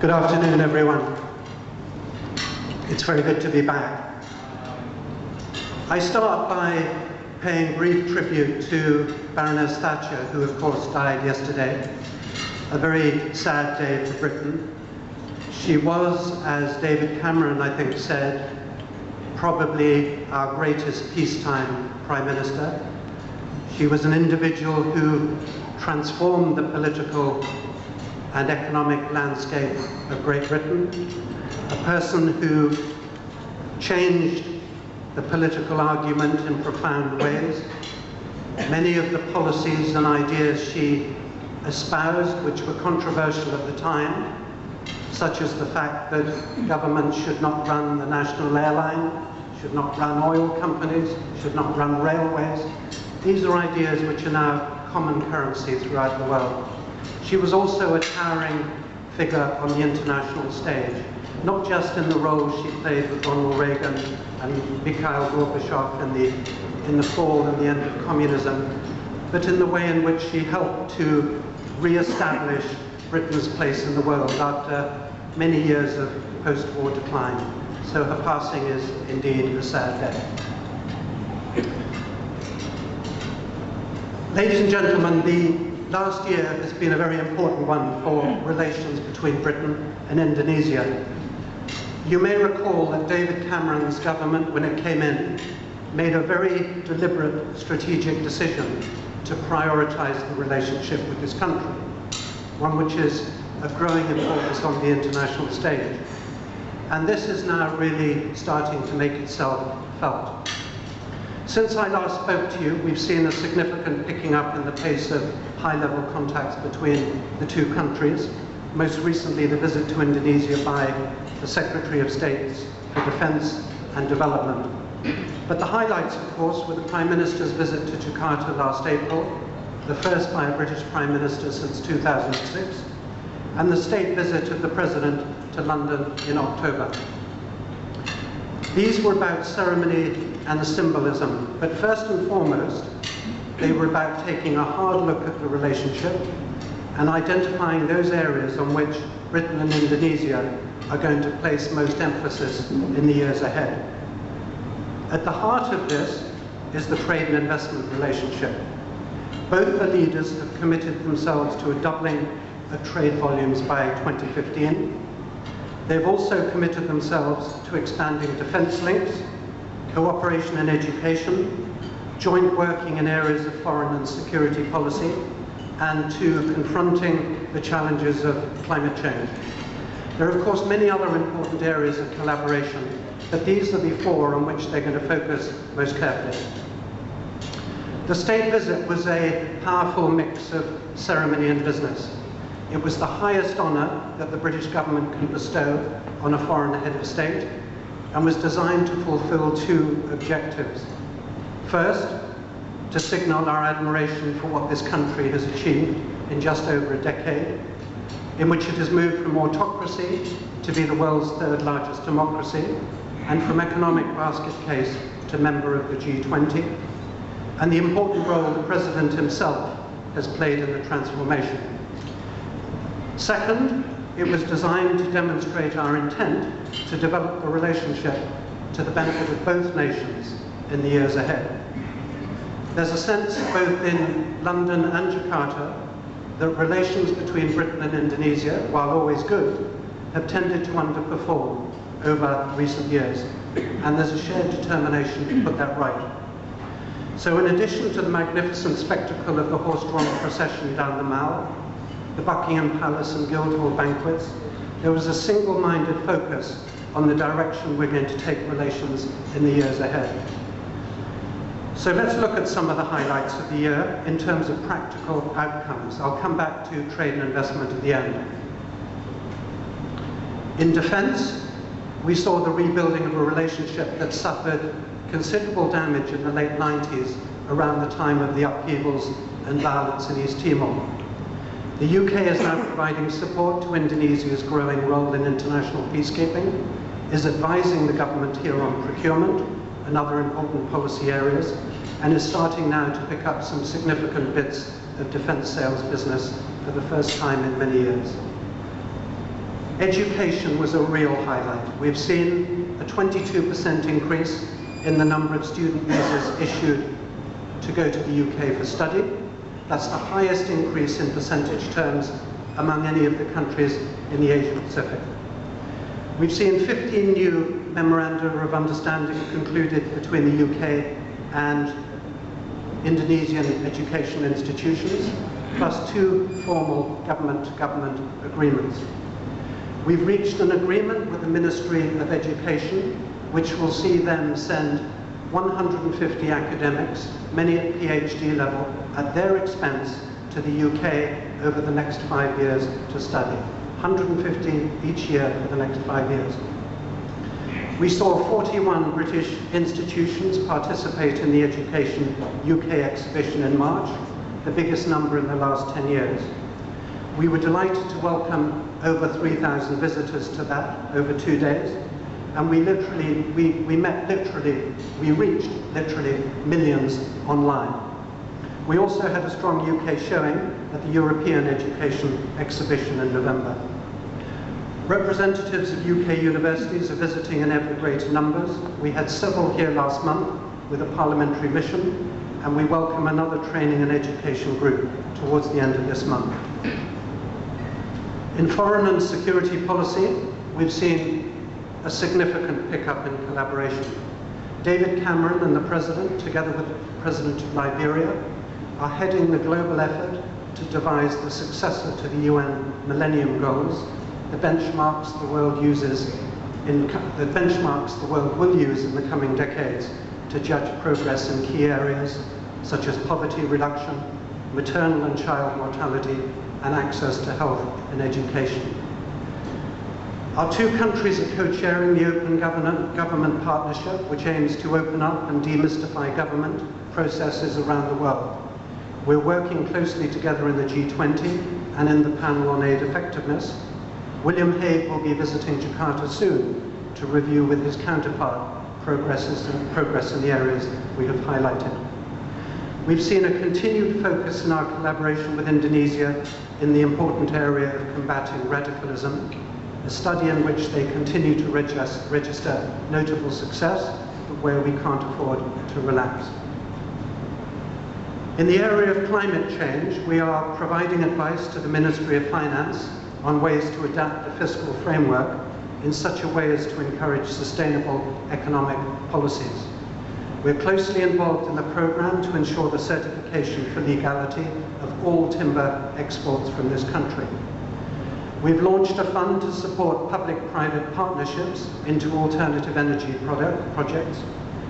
Good afternoon, everyone. It's very good to be back. I start by paying brief tribute to Baroness Thatcher, who of course died yesterday. A very sad day for Britain. She was, as David Cameron, I think, said, probably our greatest peacetime Prime Minister. She was an individual who transformed the political and economic landscape of Great Britain, a person who changed the political argument in profound ways. Many of the policies and ideas she espoused, which were controversial at the time, such as the fact that government should not run the national airline, should not run oil companies, should not run railways. These are ideas which are now common currency throughout the world. She was also a towering figure on the international stage, not just in the role she played with Ronald Reagan and Mikhail Gorbachev in the fall and the end of communism, but in the way in which she helped to re-establish Britain's place in the world after many years of post-war decline. So her passing is indeed a sad day. Ladies and gentlemen, the last year has been a very important one for relations between Britain and Indonesia. You may recall that David Cameron's government, when it came in, made a very deliberate strategic decision to prioritize the relationship with this country, one which is of growing importance on the international stage. And this is now really starting to make itself felt. Since I last spoke to you, we've seen a significant picking up in the pace of high-level contacts between the two countries. Most recently, the visit to Indonesia by the Secretary of State for Defence and Development. But the highlights, of course, were the Prime Minister's visit to Jakarta last April, the first by a British Prime Minister since 2006, and the state visit of the President to London in October. These were about ceremony and symbolism, but first and foremost, they were about taking a hard look at the relationship and identifying those areas on which Britain and Indonesia are going to place most emphasis in the years ahead. At the heart of this is the trade and investment relationship. Both the leaders have committed themselves to a doubling of trade volumes by 2015. They've also committed themselves to expanding defence links, cooperation in education, joint working in areas of foreign and security policy, and to confronting the challenges of climate change. There are, of course, many other important areas of collaboration, but these are the four on which they're going to focus most carefully. The state visit was a powerful mix of ceremony and business. It was the highest honour that the British government can bestow on a foreign head of state, and was designed to fulfil two objectives. First, to signal our admiration for what this country has achieved in just over a decade, in which it has moved from autocracy to be the world's third largest democracy, and from economic basket case to member of the G20, and the important role the President himself has played in the transformation. Second, it was designed to demonstrate our intent to develop the relationship to the benefit of both nations in the years ahead. There's a sense both in London and Jakarta that relations between Britain and Indonesia, while always good, have tended to underperform over recent years, and there's a shared determination to put that right. So in addition to the magnificent spectacle of the horse-drawn procession down the Mall, the Buckingham Palace and Guildhall banquets, there was a single-minded focus on the direction we're going to take relations in the years ahead. So let's look at some of the highlights of the year in terms of practical outcomes. I'll come back to trade and investment at the end. In defence, we saw the rebuilding of a relationship that suffered considerable damage in the late 90s around the time of the upheavals and violence in East Timor. The UK is now providing support to Indonesia's growing role in international peacekeeping, is advising the government here on procurement and other important policy areas, and is starting now to pick up some significant bits of defence sales business for the first time in many years. Education was a real highlight. We've seen a 22% increase in the number of student visas issued to go to the UK for study. That's the highest increase in percentage terms among any of the countries in the Asia Pacific. We've seen 15 new memoranda of understanding concluded between the UK and Indonesian educational institutions, plus 2 formal government-to-government agreements. We've reached an agreement with the Ministry of Education, which will see them send 150 academics, many at PhD level, at their expense to the UK over the next 5 years to study. 150 each year for the next 5 years. We saw 41 British institutions participate in the Education UK exhibition in March, the biggest number in the last 10 years. We were delighted to welcome over 3,000 visitors to that over 2 days, and we reached literally millions online. We also had a strong UK showing at the European Education exhibition in November. Representatives of UK universities are visiting in ever greater numbers. We had several here last month with a parliamentary mission, and we welcome another training and education group towards the end of this month. In foreign and security policy, we've seen a significant pickup in collaboration. David Cameron and the President, together with the President of Liberia, are heading the global effort to devise the successor to the UN Millennium Goals, the benchmarks the world will use in the coming decades to judge progress in key areas such as poverty reduction, maternal and child mortality, and access to health and education. Our 2 countries are co-chairing the Open Government Partnership, which aims to open up and demystify government processes around the world. We're working closely together in the G20 and in the panel on aid effectiveness. William Hague will be visiting Jakarta soon to review with his counterpart progress in the areas we have highlighted. We've seen a continued focus in our collaboration with Indonesia in the important area of combating radicalism, a study in which they continue to register notable success, but where we can't afford to relax. In the area of climate change, we are providing advice to the Ministry of Finance on ways to adapt the fiscal framework in such a way as to encourage sustainable economic policies. We're closely involved in the program to ensure the certification for legality of all timber exports from this country. We've launched a fund to support public-private partnerships into alternative energy projects.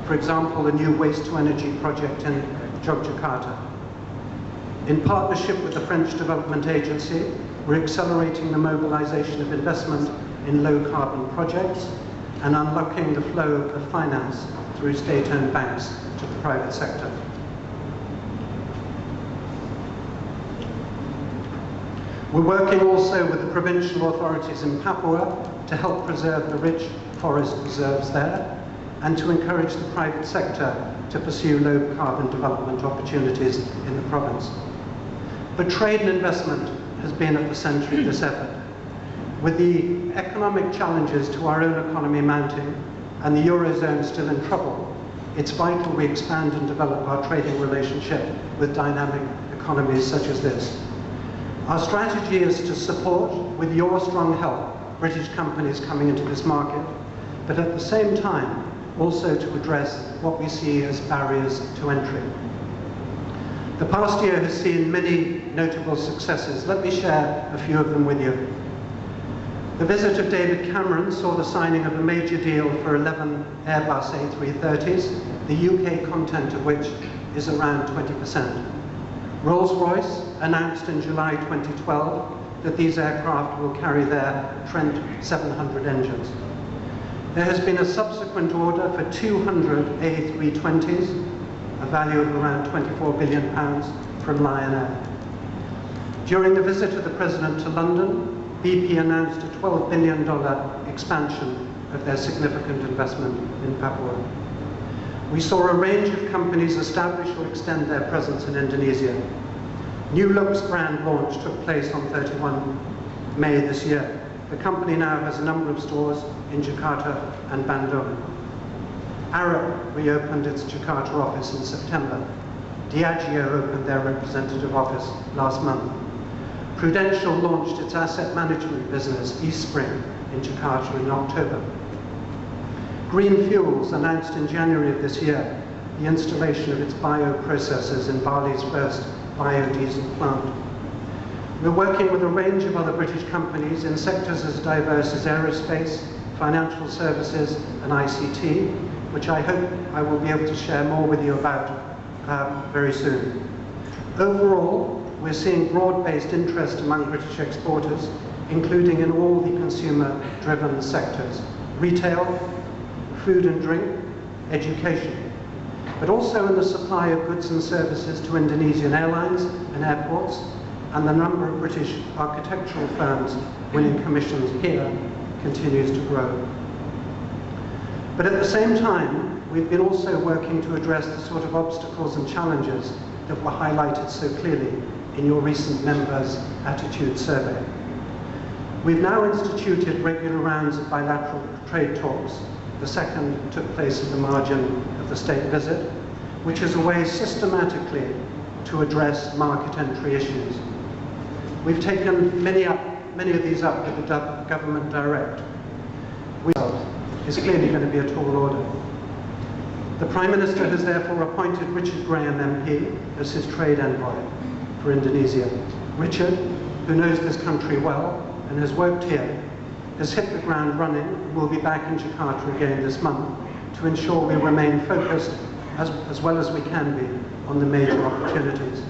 For example, a new waste-to-energy project in Yogyakarta. In partnership with the French Development Agency, we're accelerating the mobilization of investment in low-carbon projects and unlocking the flow of finance through state-owned banks to the private sector. We're working also with the provincial authorities in Papua to help preserve the rich forest reserves there and to encourage the private sector to pursue low-carbon development opportunities in the province. But trade and investment has been at the center of this effort. With the economic challenges to our own economy mounting and the Eurozone still in trouble, it's vital we expand and develop our trading relationship with dynamic economies such as this. Our strategy is to support, with your strong help, British companies coming into this market, but at the same time, also to address what we see as barriers to entry. The past year has seen many notable successes. Let me share a few of them with you. The visit of David Cameron saw the signing of a major deal for 11 Airbus A330s, the UK content of which is around 20%. Rolls-Royce announced in July 2012 that these aircraft will carry their Trent 700 engines. There has been a subsequent order for 200 A320s, a value of around £24 billion from Lion Air. During the visit of the President to London, BP announced a $12 billion expansion of their significant investment in Papua. We saw a range of companies establish or extend their presence in Indonesia. New Look's brand launch took place on 31 May this year. The company now has a number of stores in Jakarta and Bandung. Arab reopened its Jakarta office in September. Diageo opened their representative office last month. Prudential launched its asset management business, Eastspring, in Jakarta in October. Green Fuels announced in January of this year the installation of its bioprocessors in Bali's first biodiesel plant. We're working with a range of other British companies in sectors as diverse as aerospace, financial services and ICT, which I hope I will be able to share more with you about very soon. Overall, we're seeing broad-based interest among British exporters, including in all the consumer-driven sectors: retail, food and drink, education, but also in the supply of goods and services to Indonesian airlines and airports, and the number of British architectural firms winning commissions here continues to grow. But at the same time, we've been also working to address the sort of obstacles and challenges that were highlighted so clearly in your recent members' attitude survey. We've now instituted regular rounds of bilateral trade talks. The second took place at the margin of the state visit, which is a way systematically to address market entry issues. We've taken many of these up with the government direct. Is clearly going to be a tall order. The Prime Minister has therefore appointed Richard Graham MP as his trade envoy for Indonesia. Richard, who knows this country well and has worked here, has hit the ground running and will be back in Jakarta again this month to ensure we remain focused as well as we can be on the major opportunities.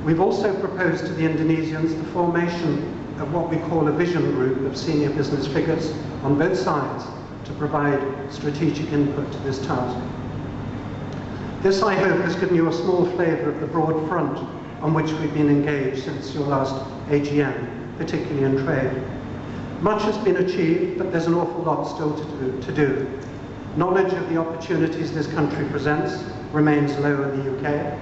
We've also proposed to the Indonesians the formation of what we call a vision group of senior business figures on both sides to provide strategic input to this task. This, I hope, has given you a small flavour of the broad front on which we've been engaged since your last AGM, particularly in trade. Much has been achieved, but there's an awful lot still to do. Knowledge of the opportunities this country presents remains low in the UK.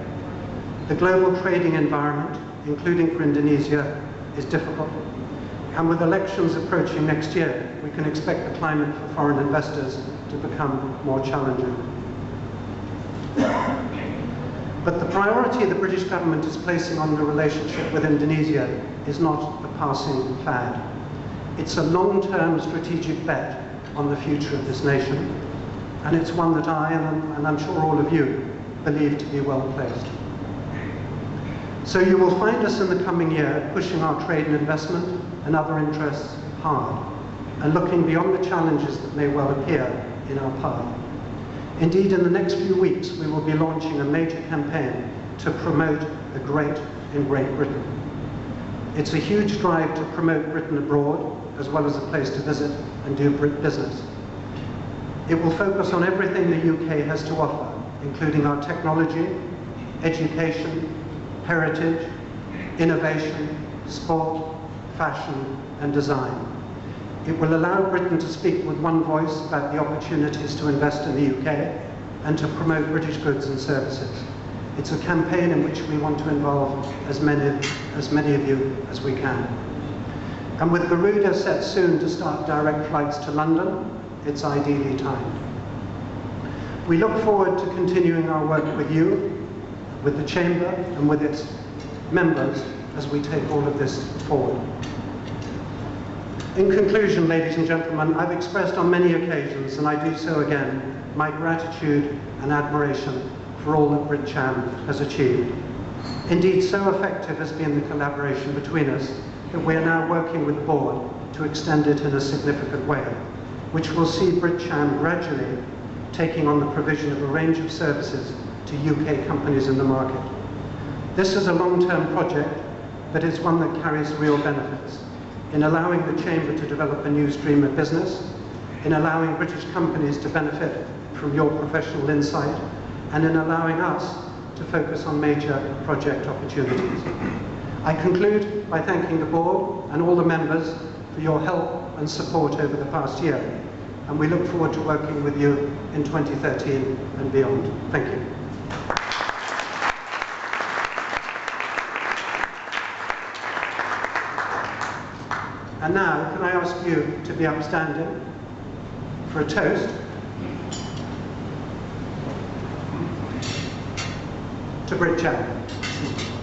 The global trading environment, including for Indonesia, is difficult. And with elections approaching next year, we can expect the climate for foreign investors to become more challenging. But the priority the British government is placing on the relationship with Indonesia is not a passing fad. It's a long-term strategic bet on the future of this nation, and it's one that I, and I'm sure all of you, believe to be well placed. So you will find us in the coming year pushing our trade and investment and other interests hard, and looking beyond the challenges that may well appear in our path. Indeed, in the next few weeks, we will be launching a major campaign to promote the great in Great Britain. It's a huge drive to promote Britain abroad, as well as a place to visit and do business. It will focus on everything the UK has to offer, including our technology, education, heritage, innovation, sport, fashion, and design. It will allow Britain to speak with one voice about the opportunities to invest in the UK and to promote British goods and services. It's a campaign in which we want to involve as many of you as we can. And with Garuda set soon to start direct flights to London, it's ideally timed. We look forward to continuing our work with you, with the Chamber and with its members as we take all of this forward. In conclusion, ladies and gentlemen, I've expressed on many occasions, and I do so again, my gratitude and admiration for all that BritCham has achieved. Indeed, so effective has been the collaboration between us that we are now working with the board to extend it in a significant way, which will see BritCham gradually taking on the provision of a range of services to UK companies in the market. This is a long-term project, but it's one that carries real benefits in allowing the Chamber to develop a new stream of business, in allowing British companies to benefit from your professional insight, and in allowing us to focus on major project opportunities. I conclude by thanking the board and all the members for your help and support over the past year, and we look forward to working with you in 2013 and beyond. Thank you. And now, can I ask you to be upstanding for a toast? To BritCham.